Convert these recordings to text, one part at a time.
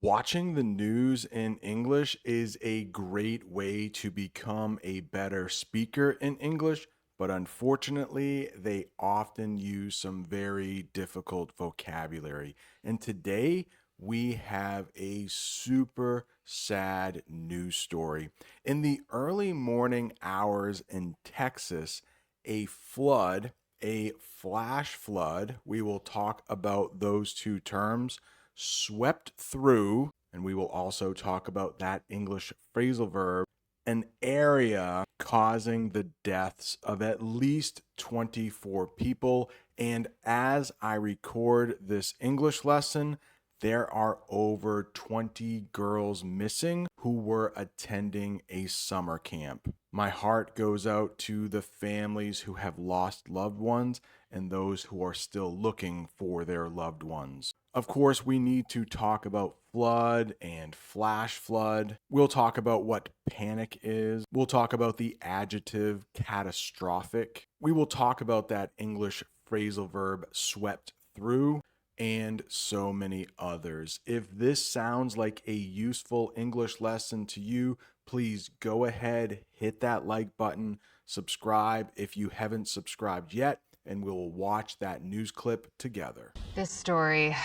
Watching the news in English is a great way to become a better speaker in English, but unfortunately, they often use some very difficult vocabulary. And today, we have a super sad news story. In the early morning hours in Texas, a flood, a flash flood, we will talk about those two terms swept through, and we will also talk about that English phrasal verb, an area causing the deaths of at least 24 people. And as I record this English lesson, there are over 20 girls missing who were attending a summer camp. My heart goes out to the families who have lost loved ones and those who are still looking for their loved ones. Of course, we need to talk about flood and flash flood. We'll talk about what panic is. We'll talk about the adjective catastrophic. We will talk about that English phrasal verb swept through and so many others. If this sounds like a useful English lesson to you, please go ahead, hit that like button, subscribe if you haven't subscribed yet, and we'll watch that news clip together. This story,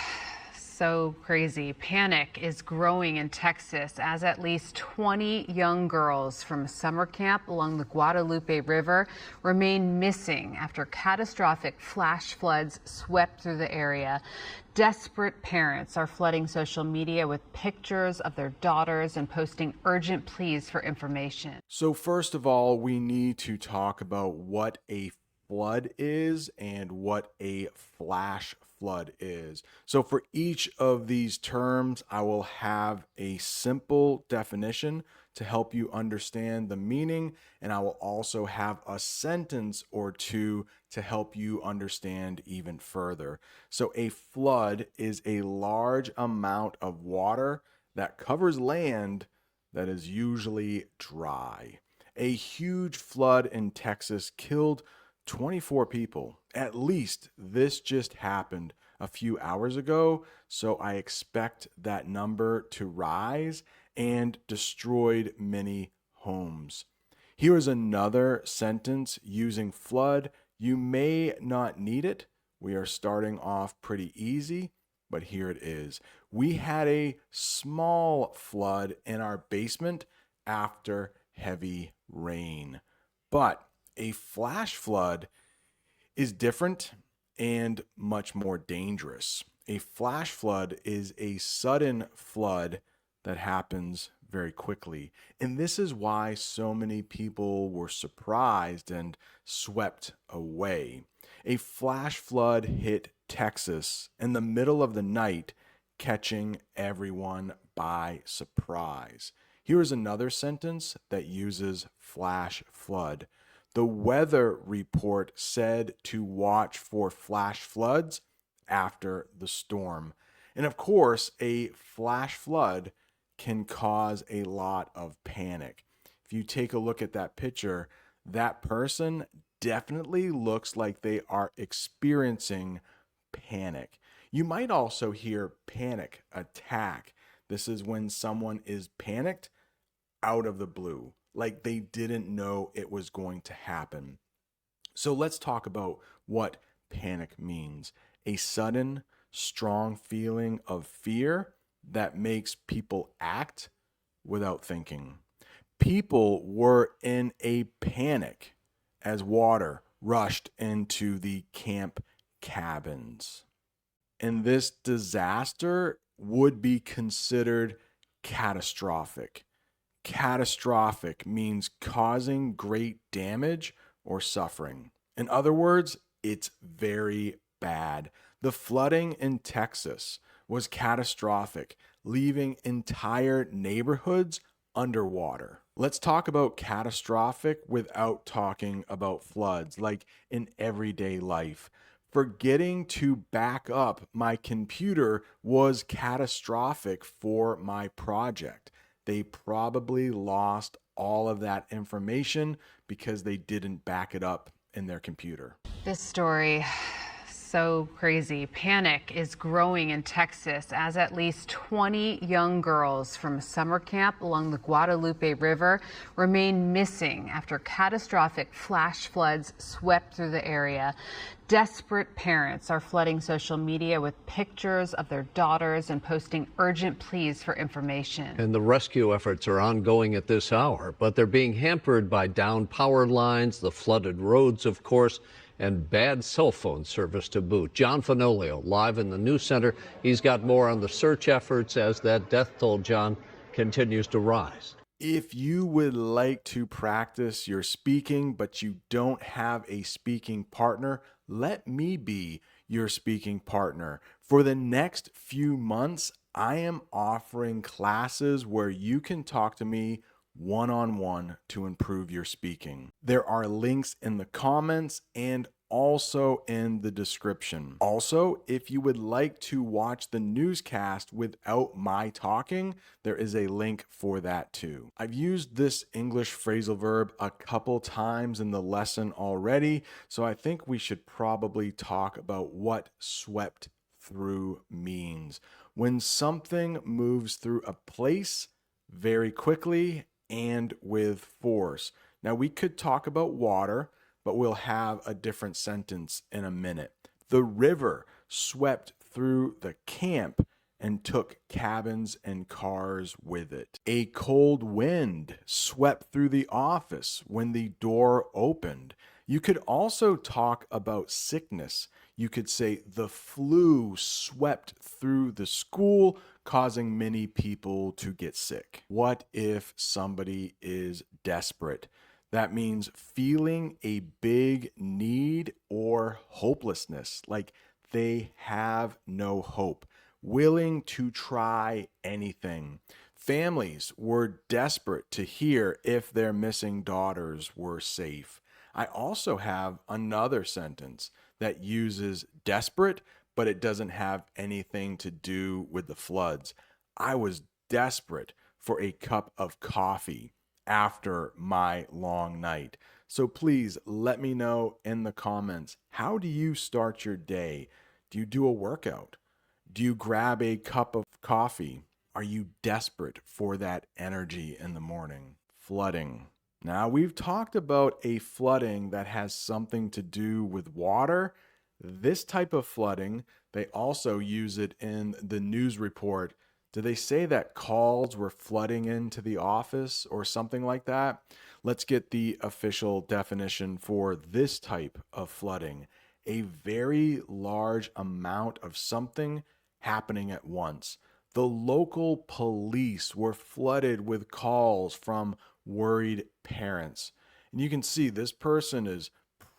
so crazy. Panic is growing in Texas as at least 20 young girls from a summer camp along the Guadalupe River remain missing after catastrophic flash floods swept through the area. Desperate parents are flooding social media with pictures of their daughters and posting urgent pleas for information. So first of all, we need to talk about what a flood is and what a flash flood is. So for each of these terms, I will have a simple definition to help you understand the meaning, and I will also have a sentence or two to help you understand even further. So a flood is a large amount of water that covers land that is usually dry. A huge flood in Texas killed 24 people. At least this just happened a few hours ago, so I expect that number to rise and destroyed many homes. Here is another sentence using flood. You may not need it. We are starting off pretty easy, but here it is. We had a small flood in our basement after heavy rain, but a flash flood is different and much more dangerous. A flash flood is a sudden flood that happens very quickly. And this is why so many people were surprised and swept away. A flash flood hit Texas in the middle of the night, catching everyone by surprise. Here is another sentence that uses flash flood. The weather report said to watch for flash floods after the storm. And of course, a flash flood can cause a lot of panic. If you take a look at that picture, that person definitely looks like they are experiencing panic. You might also hear panic attack. This is when someone is panicked out of the blue, like they didn't know it was going to happen. So let's talk about what panic means. A sudden, strong feeling of fear that makes people act without thinking. People were in a panic as water rushed into the camp cabins. And this disaster would be considered catastrophic. Catastrophic means causing great damage or suffering. In other words, it's very bad. The flooding in Texas was catastrophic, leaving entire neighborhoods underwater. Let's talk about catastrophic without talking about floods, like in everyday life. Forgetting to back up my computer was catastrophic for my project. They probably lost all of that information because they didn't back it up in their computer. This story, So crazy. Panic is growing in Texas as at least 20 young girls from a summer camp along the Guadalupe River remain missing after catastrophic flash floods swept through the area. Desperate parents are flooding social media with pictures of their daughters and posting urgent pleas for information. And the rescue efforts are ongoing at this hour, but they're being hampered by downed power lines, the flooded roads, of course, and bad cell phone service to boot. John Fanolio, live in the news center. He's got more on the search efforts as that death toll, John, continues to rise. If you would like to practice your speaking, but you don't have a speaking partner, let me be your speaking partner. For the next few months, I am offering classes where you can talk to me one-on-one to improve your speaking. There are links in the comments and also in the description. Also, if you would like to watch the newscast without my talking, there is a link for that too. I've used this English phrasal verb a couple times in the lesson already, so I think we should probably talk about what swept through means. When something moves through a place very quickly and with force. Now, we could talk about water, but we'll have a different sentence in a minute. The river swept through the camp and took cabins and cars with it. A cold wind swept through the office when the door opened. You could also talk about sickness. You could say the flu swept through the school, causing many people to get sick. What if somebody is desperate? That means feeling a big need or hopelessness, like they have no hope, willing to try anything. Families were desperate to hear if their missing daughters were safe. I also have another sentence that uses desperate, but it doesn't have anything to do with the floods. I was desperate for a cup of coffee after my long night. So please let me know in the comments, how do you start your day? Do you do a workout? Do you grab a cup of coffee? Are you desperate for that energy in the morning? Flooding. Now, we've talked about a flooding that has something to do with water. This type of flooding, they also use it in the news report. Do they say that calls were flooding into the office or something like that? Let's get the official definition for this type of flooding. A very large amount of something happening at once. The local police were flooded with calls from worried parents. And you can see this person is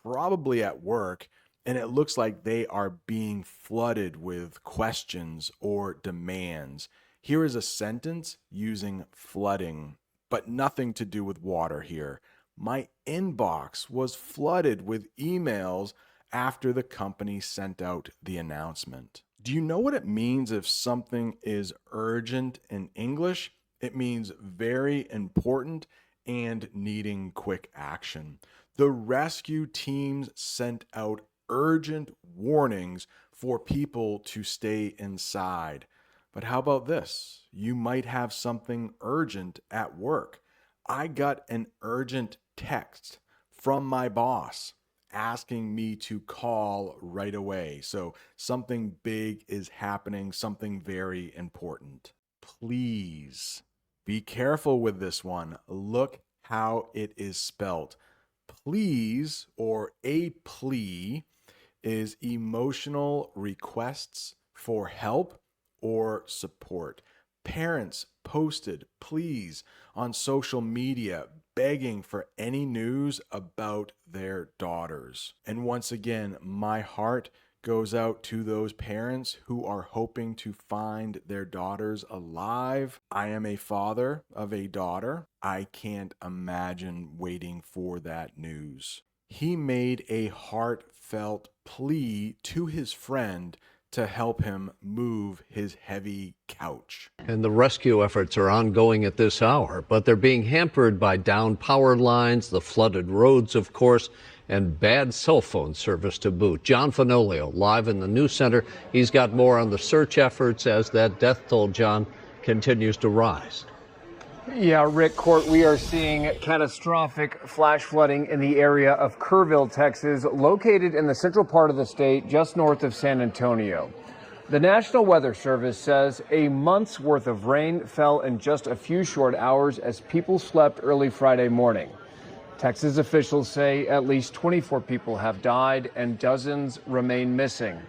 probably at work, and it looks like they are being flooded with questions or demands. Here is a sentence using flooding, but nothing to do with water here. My inbox was flooded with emails after the company sent out the announcement. Do you know what it means if something is urgent in English? It means very important and needing quick action. The rescue teams sent out urgent warnings for people to stay inside. But how about this? You might have something urgent at work. I got an urgent text from my boss asking me to call right away. So something big is happening, something very important. Please be careful with this one. Look how it is spelt. Please, or a plea, is emotional requests for help or support. Parents posted pleas on social media begging for any news about their daughters. And once again, my heart goes out to those parents who are hoping to find their daughters alive. I am a father of a daughter. I can't imagine waiting for that news. He made a heartfelt plea to his friend to help him move his heavy couch. And the rescue efforts are ongoing at this hour, but they're being hampered by downed power lines, the flooded roads, of course, and bad cell phone service to boot. John Fenolio, live in the news center. He's got more on the search efforts as that death toll, John, continues to rise. Yeah, Rick, Court, we are seeing catastrophic flash flooding in the area of Kerrville, Texas, located in the central part of the state, just north of San Antonio. The National Weather Service says a month's worth of rain fell in just a few short hours as people slept early Friday morning. Texas officials say at least 24 people have died and dozens remain missing.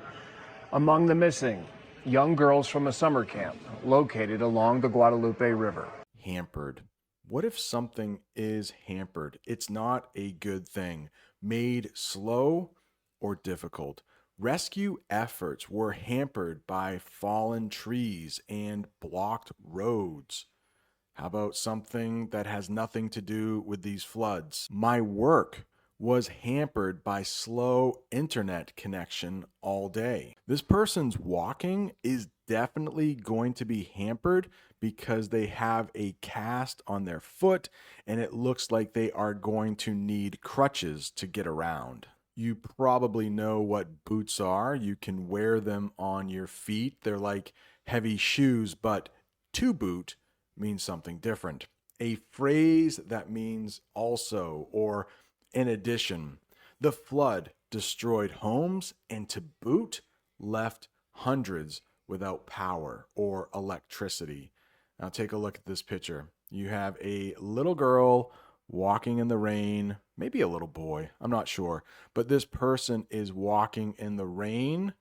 Among the missing, young girls from a summer camp located along the Guadalupe River. Hampered. What if something is hampered? It's not a good thing. Made slow or difficult. Rescue efforts were hampered by fallen trees and blocked roads. How about something that has nothing to do with these floods? My work was hampered by slow internet connection all day. This person's walking is definitely going to be hampered because they have a cast on their foot and it looks like they are going to need crutches to get around. You probably know what boots are. You can wear them on your feet. They're like heavy shoes, but to boot means something different. A phrase that means also or in addition. The flood destroyed homes and to boot left hundreds without power or electricity. Now take a look at this picture. You have a little girl walking in the rain, maybe a little boy, I'm not sure, but this person is walking in the rain,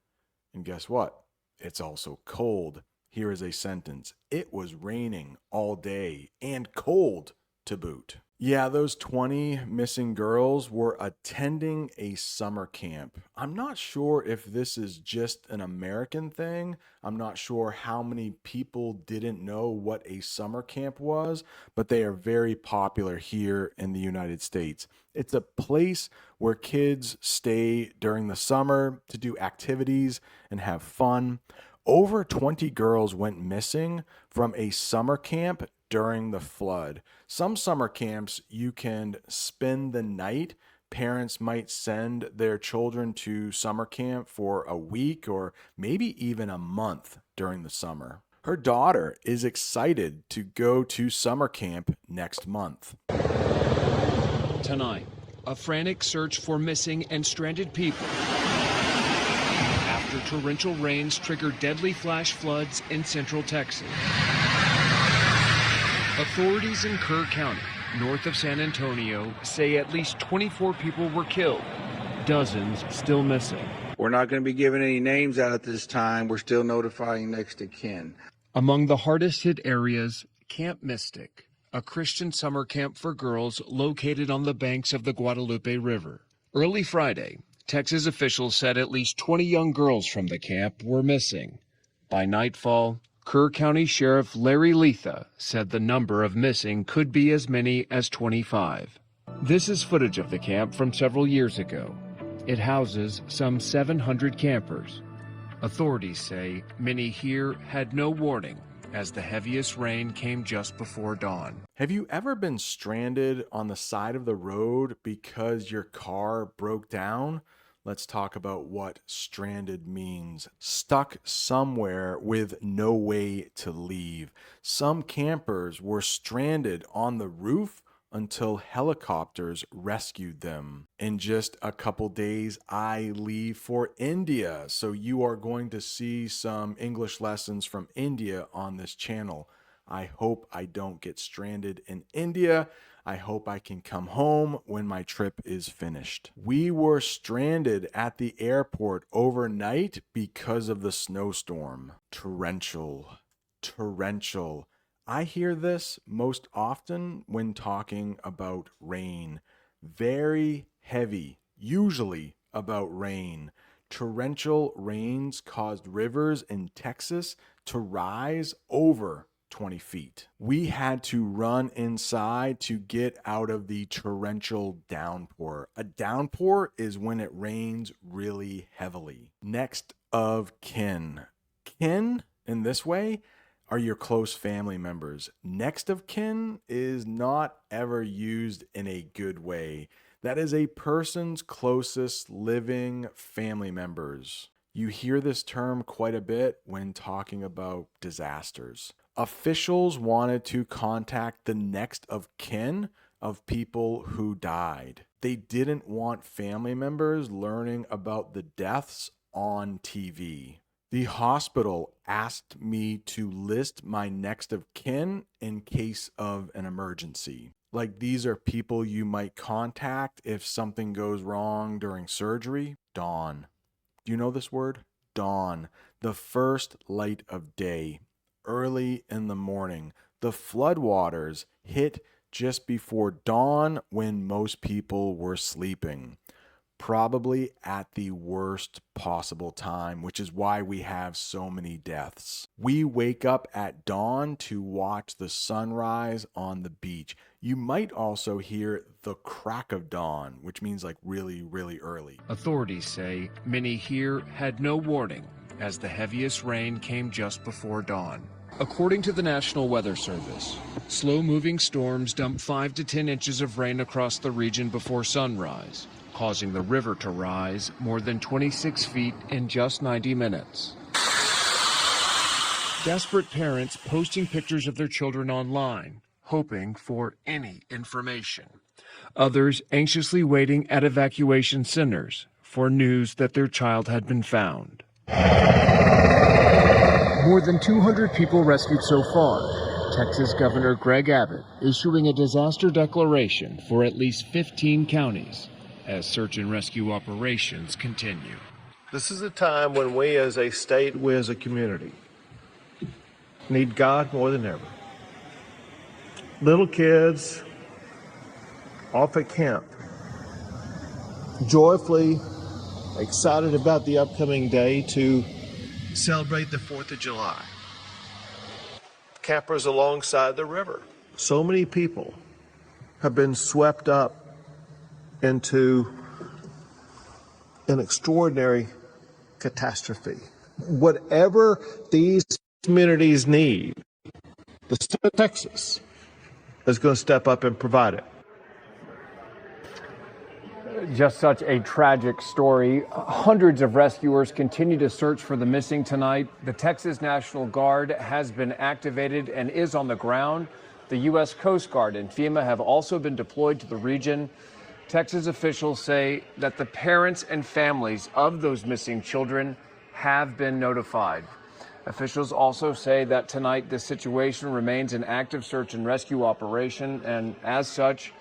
and guess what? It's also cold. Here is a sentence. It was raining all day and cold to boot. Yeah, those 20 missing girls were attending a summer camp. I'm not sure if this is just an American thing. I'm not sure how many people didn't know what a summer camp was, but they are very popular here in the United States. It's a place where kids stay during the summer to do activities and have fun. Over 20 girls went missing from a summer camp during the flood. Some summer camps, you can spend the night. Parents might send their children to summer camp for a week or maybe even a month during the summer. Her daughter is excited to go to summer camp next month. Tonight, a frantic search for missing and stranded people after torrential rains triggered deadly flash floods in central Texas. Authorities in Kerr County, north of San Antonio, say at least 24 people were killed, dozens still missing. We're not going to be giving any names out at this time. We're still notifying next of kin. Among the hardest hit areas, Camp Mystic, a Christian summer camp for girls located on the banks of the Guadalupe River. Early Friday, Texas officials said at least 20 young girls from the camp were missing. By nightfall, Kerr County Sheriff Larry Letha said the number of missing could be as many as 25. This is footage of the camp from several years ago. It houses some 700 campers. Authorities say many here had no warning as the heaviest rain came just before dawn. Have you ever been stranded on the side of the road because your car broke down? Let's talk about what stranded means. Stuck somewhere with no way to leave. Some campers were stranded on the roof until helicopters rescued them. In just a couple days, I leave for India. So you are going to see some English lessons from India on this channel. I hope I don't get stranded in India. I hope I can come home when my trip is finished. We were stranded at the airport overnight because of the snowstorm. Torrential. I hear this most often when talking about rain. Very heavy, usually about rain. Torrential rains caused rivers in Texas to rise over 20 feet. We had to run inside to get out of the torrential downpour. A downpour is when it rains really heavily. Next of kin. Kin, in this way, are your close family members. Next of kin is not ever used in a good way. That is a person's closest living family members. You hear this term quite a bit when talking about disasters. Officials wanted to contact the next of kin of people who died. They didn't want family members learning about the deaths on TV. The hospital asked me to list my next of kin in case of an emergency. Like, these are people you might contact if something goes wrong during surgery. Dawn. Do you know this word? Dawn. The first light of day. Early in the morning. The floodwaters hit just before dawn when most people were sleeping. Probably at the worst possible time, which is why we have so many deaths. We wake up at dawn to watch the sunrise on the beach. You might also hear the crack of dawn, which means like really, really early. Authorities say many here had no warning as the heaviest rain came just before dawn. According to the National Weather Service, slow-moving storms dumped 5 to 10 inches of rain across the region before sunrise, causing the river to rise more than 26 feet in just 90 minutes. Desperate parents posting pictures of their children online, hoping for any information. Others anxiously waiting at evacuation centers for news that their child had been found. More than 200 people rescued so far. Texas Governor Greg Abbott issuing a disaster declaration for at least 15 counties as search and rescue operations continue. This is a time when we as a state, we as a community, need God more than ever. Little kids off at camp, joyfully excited about the upcoming day to celebrate the 4th of July. Campers alongside the river. So many people have been swept up into an extraordinary catastrophe. Whatever these communities need, the state of Texas is going to step up and provide it. Just such a tragic story. Hundreds of rescuers continue to search for the missing tonight. The Texas National Guard has been activated and is on the ground. The U.S. Coast Guard and FEMA have also been deployed to the region. Texas officials say that the parents and families of those missing children have been notified. Officials also say that tonight the situation remains an active search and rescue operation, and as such,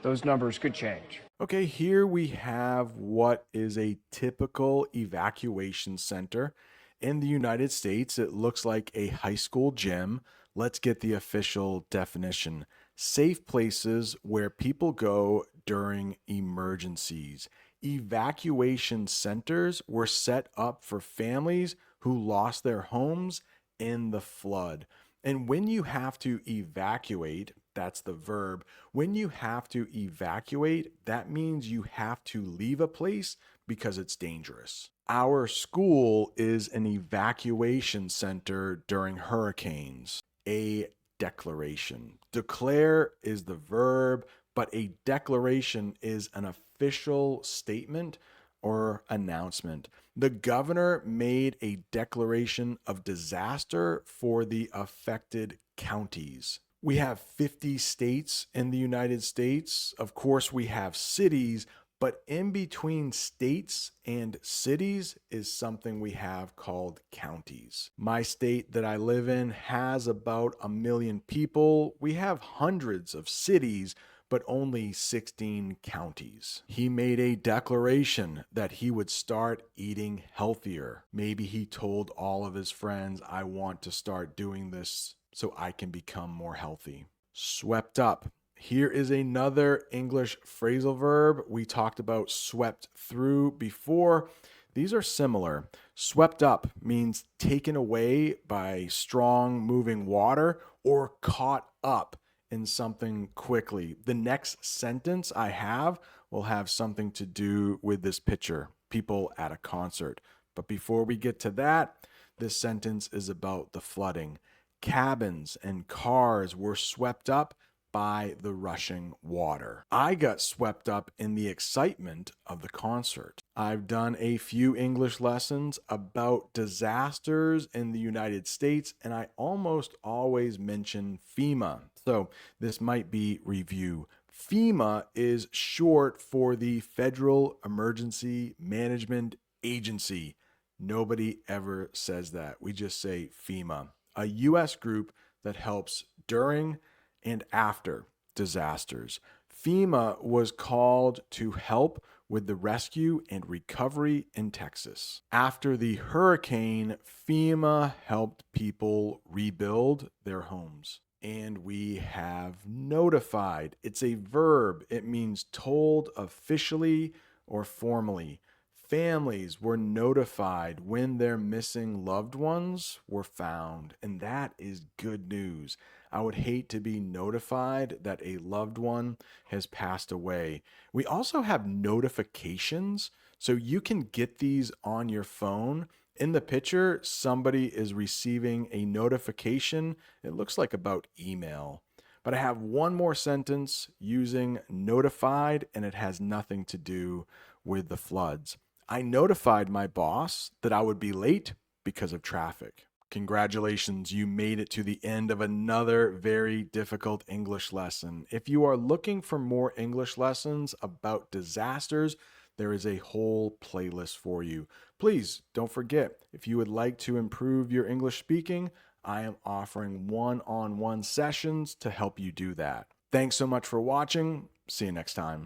those numbers could change. Okay, here we have what is a typical evacuation center. In the United States, it looks like a high school gym. Let's get the official definition. Safe places where people go during emergencies. Evacuation centers were set up for families who lost their homes in the flood. And when you have to evacuate, that's the verb. When you have to evacuate, that means you have to leave a place because it's dangerous. Our school is an evacuation center during hurricanes. A declaration. Declare is the verb, but a declaration is an official statement or announcement. The governor made a declaration of disaster for the affected counties. We have 50 states in the United States. Of course, we have cities, but in between states and cities is something we have called counties. My state that I live in has about 1 million people. We have hundreds of cities, but only 16 counties. He made a declaration that he would start eating healthier. Maybe he told all of his friends, I want to start doing this so I can become more healthy. Swept up. Here is another English phrasal verb. We talked about swept through before. These are similar. Swept up means taken away by strong moving water or caught up in something quickly. The next sentence I have will have something to do with this picture, people at a concert. But before we get to that, this sentence is about the flooding. Cabins and cars were swept up by the rushing water. I got swept up in the excitement of the concert. I've done a few English lessons about disasters in the United States, and I almost always mention FEMA. So this might be review. FEMA is short for the Federal Emergency Management Agency. Nobody ever says that. We just say FEMA, a U.S. group that helps during and after disasters. FEMA was called to help with the rescue and recovery in Texas. After the hurricane, FEMA helped people rebuild their homes. And we have notified. It's a verb. It means told officially or formally. Families were notified when their missing loved ones were found, and that is good news. I would hate to be notified that a loved one has passed away. We also have notifications, so you can get these on your phone. In the picture, somebody is receiving a notification. It looks like about email. But I have one more sentence using notified, and it has nothing to do with the floods. I notified my boss that I would be late because of traffic. Congratulations, you made it to the end of another very difficult English lesson. If you are looking for more English lessons about disasters, there is a whole playlist for you. Please don't forget, if you would like to improve your English speaking, I am offering one-on-one sessions to help you do that. Thanks so much for watching. See you next time.